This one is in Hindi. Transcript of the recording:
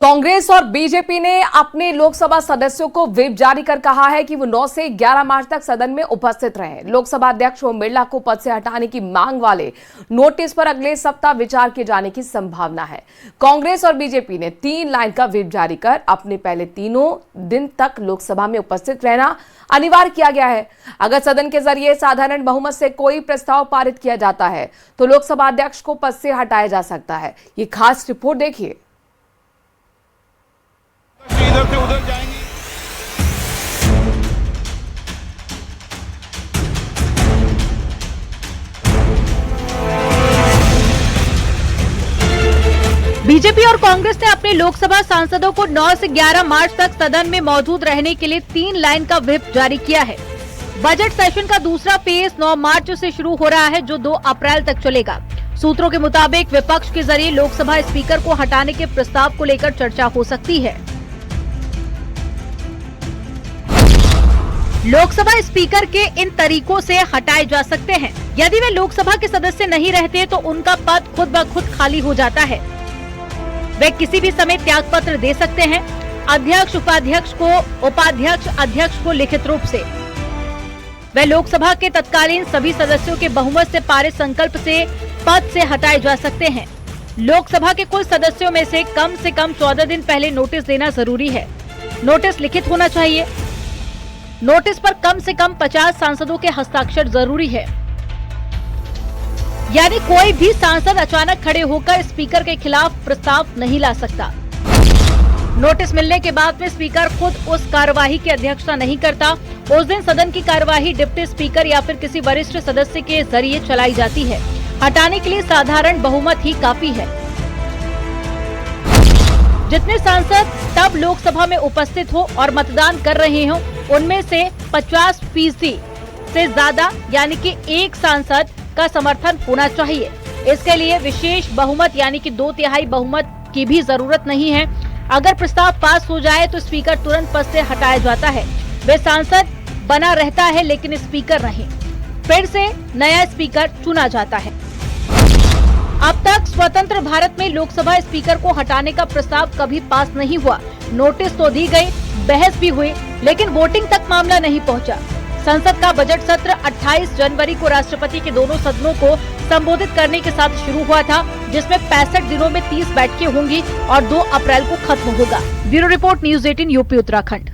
कांग्रेस और बीजेपी ने अपने लोकसभा सदस्यों को व्हिप जारी कर कहा है कि वो 9 से 11 मार्च तक सदन में उपस्थित रहें। लोकसभा अध्यक्ष ओम बिरला को पद से हटाने की मांग वाले नोटिस पर अगले सप्ताह विचार किए जाने की संभावना है। कांग्रेस और बीजेपी ने 3 लाइन का व्हिप जारी कर अपने पहले तीनों दिन तक लोकसभा में उपस्थित रहना अनिवार्य किया गया है। अगर सदन के जरिए साधारण बहुमत से कोई प्रस्ताव पारित किया जाता है तो लोकसभा अध्यक्ष को पद से हटाया जा सकता है। ये खास रिपोर्ट देखिए। इधर से उधर जाएंगे। बीजेपी और कांग्रेस ने अपने लोकसभा सांसदों को 9 से 11 मार्च तक सदन में मौजूद रहने के लिए 3 लाइन का व्हिप जारी किया है। बजट सेशन का दूसरा फेज 9 मार्च से शुरू हो रहा है, जो 2 अप्रैल तक चलेगा। सूत्रों के मुताबिक विपक्ष के जरिए लोकसभा स्पीकर को हटाने के प्रस्ताव को लेकर चर्चा हो सकती है। लोकसभा स्पीकर के इन तरीकों से हटाए जा सकते हैं। यदि वे लोकसभा के सदस्य नहीं रहते तो उनका पद खुद ब खुद खाली हो जाता है। वे किसी भी समय त्याग पत्र दे सकते हैं, अध्यक्ष उपाध्यक्ष को, उपाध्यक्ष अध्यक्ष को लिखित रूप से। वे लोकसभा के तत्कालीन सभी सदस्यों के बहुमत से पारित संकल्प से पद से हटाए जा सकते हैं। लोकसभा के कुल सदस्यों में से कम 14 दिन पहले नोटिस देना जरूरी है। नोटिस लिखित होना चाहिए। नोटिस पर कम से कम 50 सांसदों के हस्ताक्षर जरूरी है। यानी कोई भी सांसद अचानक खड़े होकर स्पीकर के खिलाफ प्रस्ताव नहीं ला सकता। नोटिस मिलने के बाद में स्पीकर खुद उस कार्यवाही की अध्यक्षता नहीं करता। उस दिन सदन की कार्यवाही डिप्टी स्पीकर या फिर किसी वरिष्ठ सदस्य के जरिए चलाई जाती है। हटाने के लिए साधारण बहुमत ही काफी है। जितने सांसद तब लोकसभा में उपस्थित हो और मतदान कर रहे हो, उनमें से 50% से ज्यादा यानी कि एक सांसद का समर्थन होना चाहिए। इसके लिए विशेष बहुमत यानी कि 2/3 बहुमत की भी जरूरत नहीं है। अगर प्रस्ताव पास हो जाए तो स्पीकर तुरंत पद से हटाया जाता है। वे सांसद बना रहता है लेकिन स्पीकर नहीं। फिर से नया स्पीकर चुना जाता है। अब तक स्वतंत्र भारत में लोकसभा स्पीकर को हटाने का प्रस्ताव कभी पास नहीं हुआ। नोटिस तो दी गई, बहस भी हुई, लेकिन वोटिंग तक मामला नहीं पहुंचा। संसद का बजट सत्र 28 जनवरी को राष्ट्रपति के दोनों सदनों को संबोधित करने के साथ शुरू हुआ था, जिसमें 65 दिनों में 30 बैठकें होंगी और 2 अप्रैल को खत्म होगा। Bureau report, news 18 UP Uttarakhand.